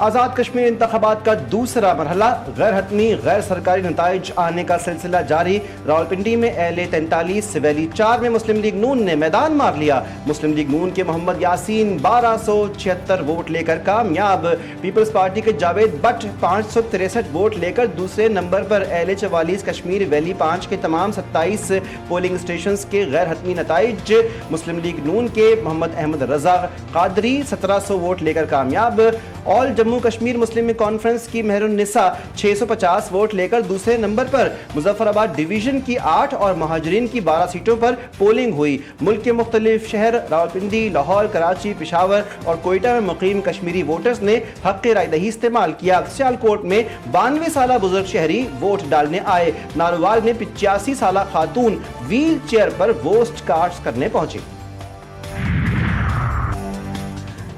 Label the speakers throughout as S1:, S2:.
S1: आज़ाद कश्मीर इंतखाबात का दूसरा मरहला गैर हतमी गैर सरकारी नताइज आने का सिलसिला जारी। रावलपिंडी में एल 43 सिवेली 4 में मुस्लिम लीग नून ने मैदान मार लिया। मुस्लिम लीग नून के मोहम्मद यासीन 1276 वोट लेकर कामयाब। पीपल्स पार्टी के जावेद बट 563 वोट लेकर दूसरे नंबर पर। एल 44 कश्मीर वैली 5 के तमाम 27 पोलिंग स्टेशन के गैर हतमी नताइज। मुस्लिम लीग नून के मोहम्मद अहमद रजा कादरी 1700 वोट लेकर कामयाब। ऑल जम्मू कश्मीर मुस्लिम कॉन्फ्रेंस की मेहरुन्निसा 650 वोट लेकर दूसरे नंबर पर। मुजफ्फराबाद डिवीजन की 8 और महाजरीन की 12 सीटों पर पोलिंग हुई। मुल्क के मुख्तलिफ शहर रावलपिंडी, लाहौर, कराची, पिशावर और कोयटा में मुकीम कश्मीरी वोटर्स ने हक राय दही इस्तेमाल किया। सियालकोट में 92 साल बुजुर्ग शहरी वोट डालने आए। नारोवाल में 85 साल खातून व्हील चेयर पर वोट कास्ट करने पहुंची।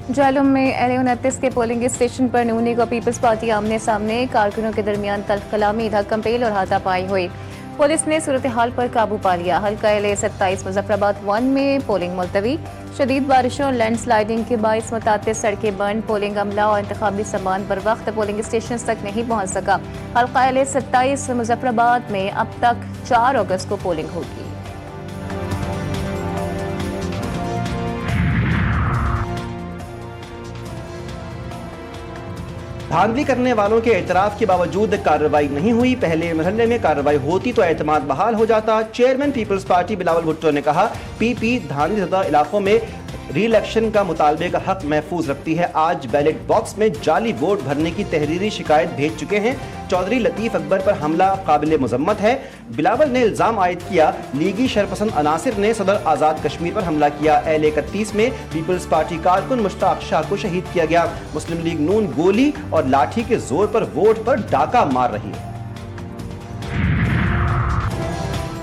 S2: जालम में एल 29 के पोलिंग स्टेशन पर नून लीग और पीपल्स पार्टी आमने सामने। कारकुनों के दरमियान तल्ख कलामी, धक्कम पेल और हाथापाई हुई। पुलिस ने सूरत हाल पर काबू पा लिया। हल्का एल 27 मुजफ्फराबाद 1 में पोलिंग मुलतवी। शदीद बारिशों और लैंडस्लाइडिंग के बाइस मुतातिर सड़कें बंद। पोलिंग अमला और इंतखाबी सामान बर वक्त पोलिंग स्टेशन तक नहीं पहुंच सका। हल्का एल 27 मुजफ्फराबाद में अब तक 4 अगस्त को पोलिंग होगी।
S1: धांधली करने वालों के एतराफ के बावजूद कार्रवाई नहीं हुई। पहले मरहले में कार्रवाई होती तो एतमाद बहाल हो जाता। Chairman Peoples Party Bilawal Bhutto ने कहा, पीपी धांधली ज़दा इलाकों में री-इलेक्शन का मुतालबे का हक महफूज रखती है। आज बैलेट बॉक्स में जाली वोट भरने की तहरीरी शिकायत भेज चुके हैं। चौधरी लतीफ अकबर पर हमला काबिल मजम्मत है। बिलावल ने इल्जाम आयद किया, लीगी शरपसंद अनासिर ने सदर आज़ाद कश्मीर पर हमला किया। एल 31 में पीपल्स पार्टी कारकुन मुश्ताक शाह को शहीद किया गया। मुस्लिम लीग नून गोली और लाठी के जोर पर वोट पर डाका मार रही है।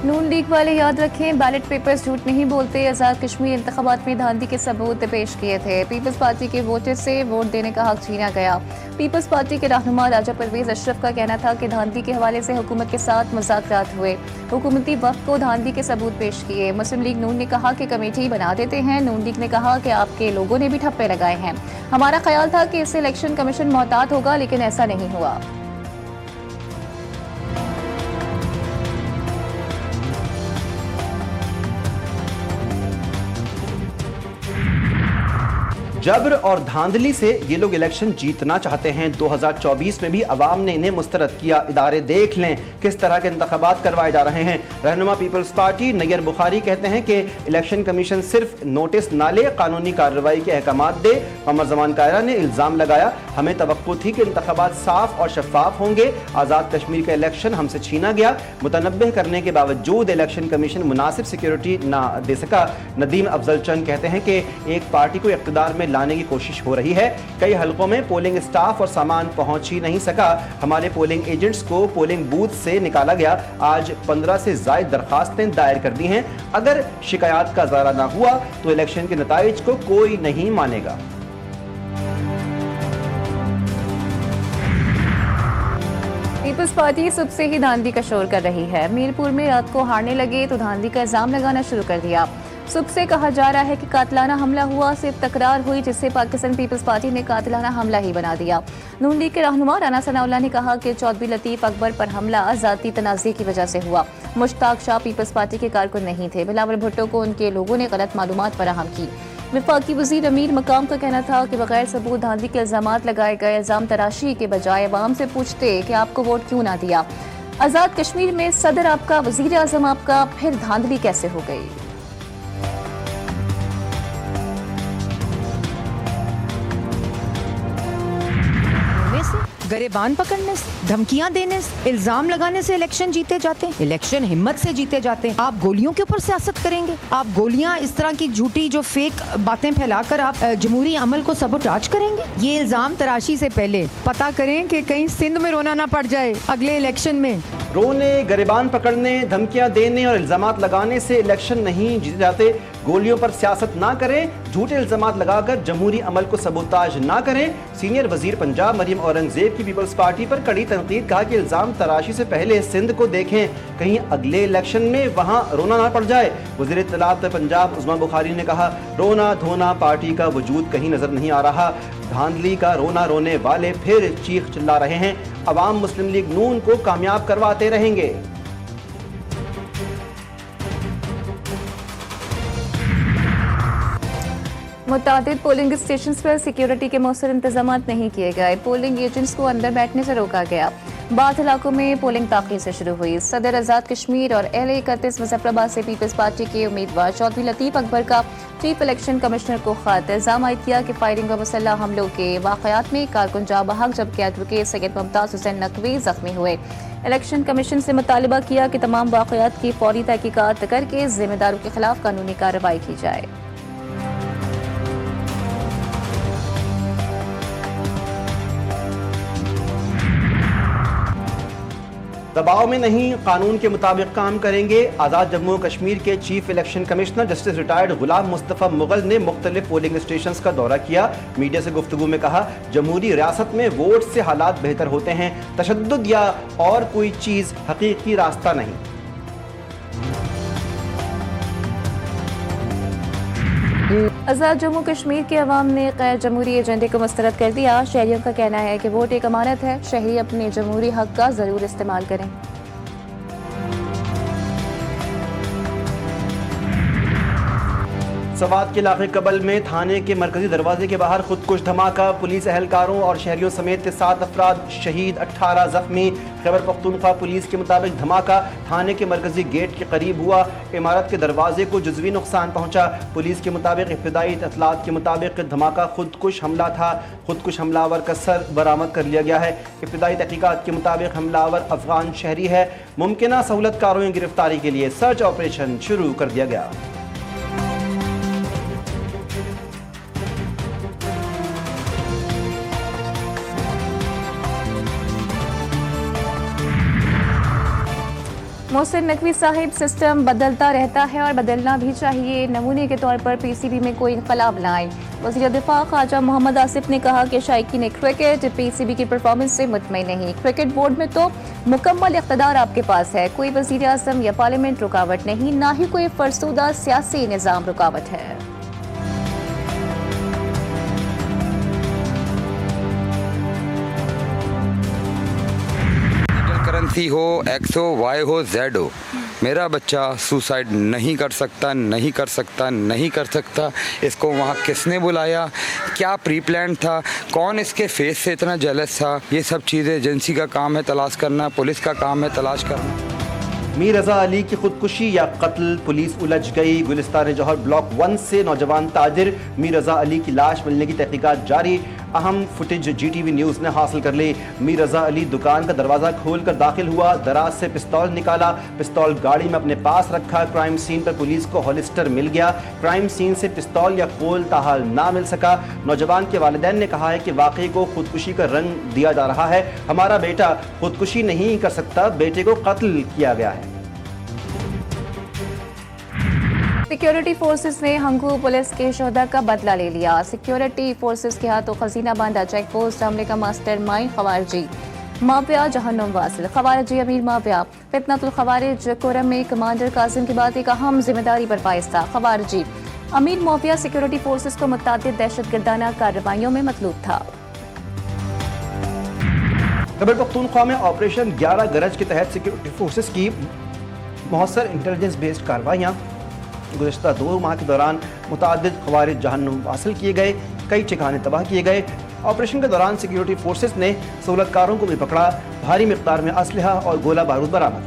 S2: नून लीग वाले याद रखें, बैलेट पेपर्स झूठ नहीं बोलते। आज़ाद कश्मीर इंतखाबात में धांधली के सबूत पेश किए थे। पीपल्स पार्टी के वोटर से वोट देने का हक छीना गया। पीपल्स पार्टी के रहनुमा राजा परवेज अशरफ का कहना था कि धांधली के हवाले से हुकूमत के साथ मुज़ाकरात हुए। हुकूमती वक्त को धांधली के सबूत पेश किए। मुस्लिम लीग नून ने कहा कि कमेटी बना देते हैं। नून लीग ने कहा कि आपके लोगों ने भी ठप्पे लगाए हैं। हमारा ख्याल था कि इससे इलेक्शन कमीशन मोहतात होगा, लेकिन ऐसा नहीं हुआ।
S1: जबर और धांधली से ये लोग इलेक्शन जीतना चाहते हैं। 2024 में भी अवाम ने इन्हें मुस्तरद किया। इदारे देख लें किस तरह के इंतखाबात करवाए जा रहे हैं। रहनुमा पीपल्स पार्टी नैयर बुखारी कहते हैं कि इलेक्शन कमीशन सिर्फ नोटिस ना ले, कानूनी कार्रवाई के अहकामात दे। कमर जमान कायरा ने इल्ज़ाम लगाया, हमें तवक्को थी कि इंतखाबात साफ और शफाफ होंगे। आज़ाद कश्मीर का इलेक्शन हमसे छीना गया। मुतनब्बे करने के बावजूद इलेक्शन कमीशन मुनासिब सिक्योरिटी ना दे सका। नदीम अफजल चंद कहते हैं कि एक पार्टी को इक़्तिदार में लाने की कोशिश हो रही है। कई हलकों में पोलिंग स्टाफ और सामान पहुंच ही नहीं सका। हमारे पोलिंग एजेंट्स को पोलिंग बूथ से निकाला गया। आज 15 से ज़ायद दरखास्तें दायर कर दी हैं। अगर शिकायत का ज़ारा ना हुआ तो इलेक्शन के नताइज को कोई नहीं मानेगा।
S2: पीपल्स पार्टी सुबह से ही धांधली का शोर कर रही है। मीरपुर में रात को हारने लगे तो धांधली का इल्जाम लगाना शुरू कर दिया। सुबह से कहा जा रहा है कि कातलाना हमला हुआ, सिर्फ तकरार हुई जिससे पाकिस्तान पीपल्स पार्टी ने कातलाना हमला ही बना दिया। नून लीग के रहनुमा राना सनाउल्लाह ने कहा कि चौधरी लतीफ अकबर पर हमला ज़ाती तनाज़े की वजह से हुआ। मुश्ताक शाह पीपल्स पार्टी के कारकुन नहीं थे। बिलावल भुट्टो को उनके लोगों ने गलत मालूमात फराहम की। वफाकी वज़ीर अमीर मकाम का कहना था कि बगैर सबूत धांधली के इल्जामात लगाए गए। इल्जाम तराशी के बजाय अवाम से पूछते कि आपको वोट क्यों ना दिया। आज़ाद कश्मीर में सदर आपका, वज़ीर आज़म आपका, फिर धांधली कैसे हो गई।
S3: गरेबान पकड़ने से, धमकियां देने से, इल्जाम लगाने से इलेक्शन जीते जाते हैं। इलेक्शन हिम्मत से जीते जाते हैं। आप गोलियों के ऊपर सियासत करेंगे। आप गोलियां इस तरह की झूठी जो फेक बातें फैलाकर आप जमहूरी अमल को सबोटाज करेंगे। ये इल्जाम तराशी से पहले पता करें कि कहीं सिंध में रोना ना पड़ जाए अगले इलेक्शन में।
S1: रोने, गरेबान पकड़ने, धमकियां देने और इल्जामात लगाने से इलेक्शन नहीं जीते जाते। गोलियों पर सियासत ना करें, झूठे इल्जामात लगाकर जमहूरी अमल को सबोताज ना करें। सीनियर वजीर पंजाब मरियम औरंगजेब की पीपल्स पार्टी पर कड़ी तनकीद, कहा कि इल्जाम तराशी से पहले सिंध को देखें, कहीं अगले इलेक्शन में वहां रोना ना पड़ जाए। वजीर इत्तलात पंजाब उस्मा बुखारी ने कहा, रोना धोना पार्टी का वजूद कहीं नजर नहीं आ रहा। धांधली का रोना रोने वाले फिर चीख चिल्ला रहे हैं, अवाम मुस्लिम लीग नून को कामयाब करवाते रहेंगे।
S2: मुतादिद पोलिंग स्टेशन पर सिक्योरिटी के मौसर इंतजाम नहीं किए गए। पोलिंग एजेंट्स को अंदर बैठने से रोका गया। बाद इलाकों में पोलिंग ताख़ीर से शुरू हुई। सदर आज़ाद कश्मीर और LA31 मुजफ्फराबाद से पीपल्स पार्टी के उम्मीदवार चौधरी लतीफ़ अकबर का चीफ इलेक्शन कमिश्नर को खत। इल्ज़ाम आयद किया कि फायरिंग व मुसल्लह हमलों के वाक़यात में कारकुन जाँ बहक जबकि एडवोकेट सैयद मुमताज़ हुसैन नकवी जख्मी हुए। इलेक्शन कमीशन से मुतालबा किया कि तमाम वाक़यात की फौरी तहकीकात करके जिम्मेदारों के खिलाफ कानूनी कार्रवाई की जाए।
S1: दबाव में नहीं, कानून के मुताबिक काम करेंगे। आज़ाद जम्मू कश्मीर के chief election commissioner justice retired Ghulam Mustafa Mughal ने मुख्तलिफ पोलिंग स्टेशन का दौरा किया। मीडिया से गुफ्तगू में कहा, जमहूरी रियासत में वोट से हालात बेहतर होते हैं, तशद्दुद या और कोई चीज़ हकीकी रास्ता नहीं।
S2: आज़ाद जम्मू कश्मीर के अवाम ने गैर जमहूरी एजेंडे को मुस्तरद कर दिया। शहरियों का कहना है कि वोट एक अमानत है, शहरी अपने जमहूरी हक का ज़रूर इस्तेमाल करें।
S1: सवात के इलाके कबल में थाने के मरकजी दरवाजे के बाहर खुदकुश धमाका, पुलिस एहलकारों और शहरियों समेत 7 अफराद शहीद, 18 जख्मी। खैबर पख्तूनख्वा पुलिस के मुताबिक धमाका थाने के मरकजी गेट के करीब हुआ। इमारत के दरवाजे को जुज़वी नुकसान पहुंचा। पुलिस के मुताबिक इब्तिदाई इत्तलात के मुताबिक धमाका खुदकुश हमला था। खुदकुश हमलावर का सर बरामद कर लिया गया है। इब्तिदाई तहकीकात के मुताबिक हमलावर अफगान शहरी है। मुमकिना सहूलतकारों की गिरफ्तारी के लिए सर्च ऑपरेशन शुरू कर दिया गया।
S2: मोहसिन नकवी साहिब, सिस्टम बदलता रहता है और बदलना भी चाहिए। नमूने के तौर पर PCB में कोई इनकलाब लाएं। वज़ीर दिफा ख्वाजा मोहम्मद आसिफ ने कहा कि शायकीन क्रिकेट PCB की परफॉर्मेंस से मुतमईन नहीं। क्रिकेट बोर्ड में तो मुकम्मल इख्तियार आपके पास है, कोई वज़ीर आज़म या पार्लियामेंट रुकावट नहीं, ना ही कोई फरसुदा सियासी निज़ाम रुकावट है।
S4: करेंसी हो, X हो, Y हो, Z हो, मेरा बच्चा सुसाइड नहीं कर सकता, नहीं कर सकता, नहीं कर सकता। इसको वहाँ किसने बुलाया, क्या प्री प्लान था, कौन इसके फेस से इतना जेलस था, ये सब चीज़ें एजेंसी का काम है तलाश करना, पुलिस का काम है तलाश करना।
S1: मीर रजा अली की खुदकुशी या कत्ल, पुलिस उलझ गई। गुलिस्तान जौहर ब्लॉक 1 से नौजवान ताजिर मीर रजा अली की लाश मिलने की तहकीकात जारी। अहम फुटेज GTV न्यूज़ ने हासिल कर ली। मीर रजा अली दुकान का दरवाज़ा खोलकर दाखिल हुआ, दराज से पिस्तौल निकाला, पिस्तौल गाड़ी में अपने पास रखा। क्राइम सीन पर पुलिस को हॉलिस्टर मिल गया। क्राइम सीन से पिस्तौल या खोल ताहाल ना मिल सका। नौजवान के वालिदैन ने कहा है कि वाकई को खुदकुशी का रंग दिया जा रहा है। हमारा बेटा खुदकुशी नहीं कर सकता, बेटे को कत्ल किया गया है।
S2: सिक्योरिटी फोर्सेस ने हंगू पुलिस के शोहदा का बदला ले लिया। सिक्योरिटी फोर्सेस के हाथों खजीना बांधा चेक पोस्ट हमले का मास्टरमाइंड खवारजी माफिया जहन्नुम वासिल। खवारजी अमीर माफिया फितनतुल खवारिज कोरम में कमांडर कासिम के बाद एक अहम जिम्मेदारी पर फाइज था। खवारजी अमीर माफिया सिक्योरिटी फोर्सेस को मुतादिद दहशतगर्दाना कार्रवाइयों में मतलूब था।
S1: खैबर पख्तूनख्वा में ऑपरेशन 11 गरज के तहत सिक्योरिटी फोर्सेस की मौसर इंटेलिजेंस बेस्ड कार्रवाइयाँ गुज़श्ता 2 माह के दौरान मुतादिद खवारिज जहन्नुम हासिल किए गए, कई ठिकाने तबाह किए गए। ऑपरेशन के दौरान सिक्योरिटी फोर्सेस ने सहूलतकारों को भी पकड़ा, भारी मिकदार में असलहा और गोला बारूद बरामद।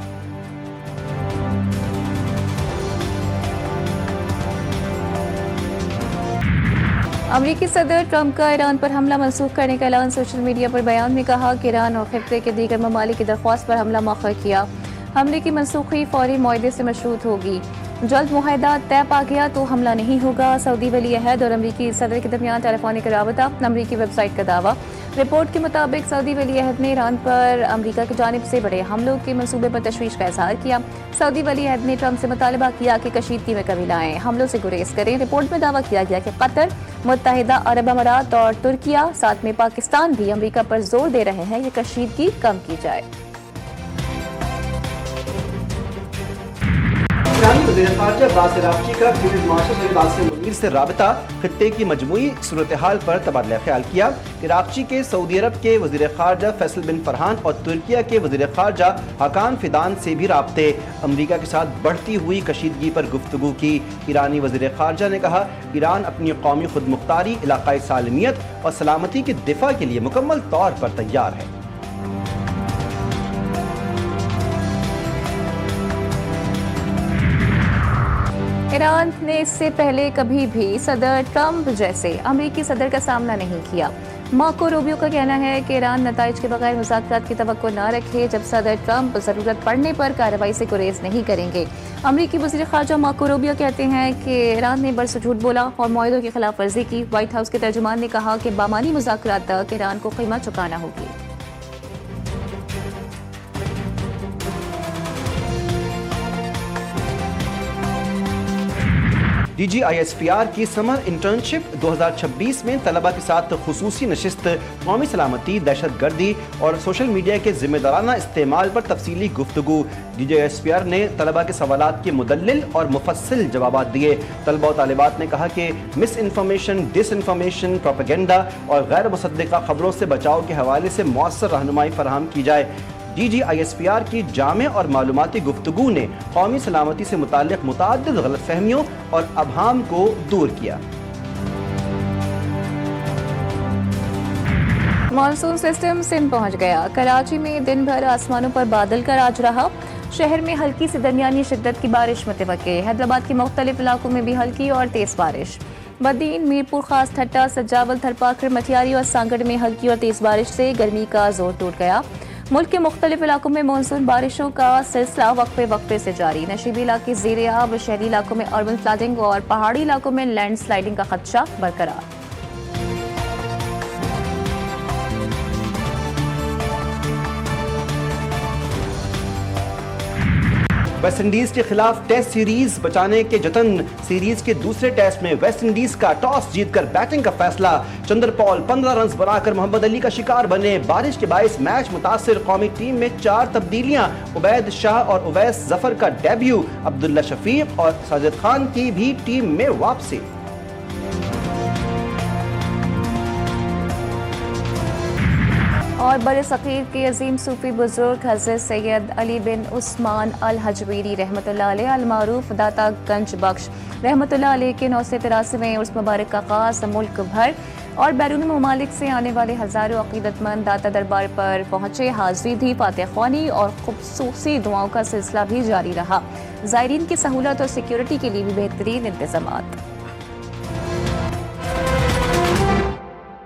S2: अमरीकी सदर ट्रंप का ईरान पर हमला मंसूख करने का ऐलान। सोशल मीडिया पर बयान में कहा कि ईरान और खित्ते के दीगर ममालिक की दरख्वास्त पर हमला मौखर किया। हमले की मनसूखी फौरी मुआहदे से मशरूत होगी। जल्द मुआहदा तय पा गया तो हमला नहीं होगा। सऊदी वली अहद और अमरीकी सदर के दरमियान टेलीफोनिक राबता। अमरीकी वेबसाइट का दावा। रिपोर्ट के मुताबिक सऊदी वली अहद ने ईरान पर अमरीका की जानिब से बड़े हमलों के मंसूबे पर तशवीश का इजहार किया। सऊदी वली अहद ने ट्रंप से मुतालबा किया कि कशीदगी में कमी लाएं, हमलों से गुरेज करें। रिपोर्ट में दावा किया गया कि कतर, मुत्तहिदा अरब अमारात और तुर्किया साथ में पाकिस्तान भी अमरीका पर जोर दे रहे हैं ये कशीदगी कम की जाए।
S1: ईरानी वज़ीर ख़ारजा अब्बास अराग़ची का फील्ड मार्शल सैयद आसिम मुनीर से राबता, खित्ते की मजमूई सूरत हाल पर तबादला ख्याल किया। अराग़ची के सऊदी अरब के वज़ीर ख़ारजा फैसल बिन फरहान और तुर्किया के वज़ीर ख़ारजा हकान फिदान से भी राब्ते। अमरीका के साथ बढ़ती हुई कशीदगी पर गुफ्तगू की। ईरानी वज़ीर ख़ारजा ने कहा, ईरान अपनी कौमी खुद मुख्तारी, इलाक़ाई सालमियत और सलामती के दिफा के लिए मुकम्मल तौर पर तैयार है।
S2: ईरान ने इससे पहले कभी भी सदर ट्रंप जैसे अमेरिकी सदर का सामना नहीं किया। मार्को रूबियो का कहना है कि ईरान नताइज के बगैर मुज़ाकरात की तवक्को न रखे जब सदर ट्रंप ज़रूरत पड़ने पर कार्रवाई से गुरेज नहीं करेंगे। अमेरिकी वज़ीर ख़ारजा मार्को रूबियो कहते हैं कि ईरान ने बरसों झूठ बोला और मुआहदों की खिलाफ वर्जी की। व्हाइट हाउस के तर्जुमान ने कहा कि बामानी मुज़ाकरात तक ईरान को कीमत चुकाना होगी।
S1: DGISPR की समर इंटर्नशिप 2026 में तलबा के साथ खुसूसी नशिस्त, कौमी सलामती, दहशत गर्दी और सोशल मीडिया के जिम्मेदाराना इस्तेमाल पर तफसीली गुफ्तगू। DGISPR ने तलबा के सवालात के मुदल्लिल और मुफस्सिल जवाबात दिए। तलबा और तालिबात ने कहा कि मिस इन्फॉर्मेशन, डिसइन्फॉर्मेशन, प्रोपेगेंडा और गैर मुसद्दिक़ा खबरों से बचाव के हवाले से मौसर रहनुमाई फराहम की जाए। DGISPR की जामे और मालूमाती गुफ्तगू ने कौमी सलामती से मुताल्लिक़ मुतअद्दिद गलतफहमियों और अबहाम को दूर किया।
S2: मानसून सिस्टम सिंध पहुंच गया। कराची में दिन भर आसमानों पर बादल का राज रहा। शहर में हल्की से दरमियानी शिद्दत की बारिश मुतवक्के। हैदराबाद के मुख्तलिफ इलाकों में भी हल्की और तेज़ बारिश। बदीन, मीरपुर, खास ठट्टा, सज्जावल, थरपाखर, मठियारी और सांगड़ में हल्की और तेज़ बारिश से गर्मी का जोर टूट गया। मुल्क के मुख्तलिफ इलाकों में मानसून बारिशों का सिलसिला वक्फे वक्फे से जारी। नशीबी इलाके ज़ेरे आब, शहरी इलाकों में अर्बन फ्लडिंग और पहाड़ी इलाकों में लैंड स्लाइडिंग का खदशा बरकरार।
S1: वेस्ट इंडीज के खिलाफ टेस्ट सीरीज बचाने के जतन। सीरीज के दूसरे टेस्ट में वेस्ट इंडीज का टॉस जीतकर बैटिंग का फैसला। चंद्र पॉल 15 रन बनाकर मोहम्मद अली का शिकार बने। बारिश के बायस मैच मुतासिर। कौमी टीम में 4 तब्दीलियां। उबैद शाह और उवैस जफर का डेब्यू। अब्दुल्ला शफीक और साजिद खान की भी टीम में वापसी।
S2: और बड़े सग़ीर के अजीम सूफी बुजुर्ग हज़रत सैयद अली बिन उस्मान अल हजवीरी रहमतुल्लाह अलैह अल-मारूफ दाता गंज बख्श रहमतुल्लाह अलैह के 983वें उर्स मुबारक का खास मुल्क भर और बैरूनी ममालिक से आने वाले हज़ारों अक़ीदतमंद दाता दरबार पर पहुँचे। हाज़री दी, फातिहा ख़्वानी और ख़ुसूसी दुआओं का सिलसिला भी जारी रहा। ज़ायरीन की सहूलत और सिक्योरिटी के लिए भी बेहतरीन इंतज़ामात।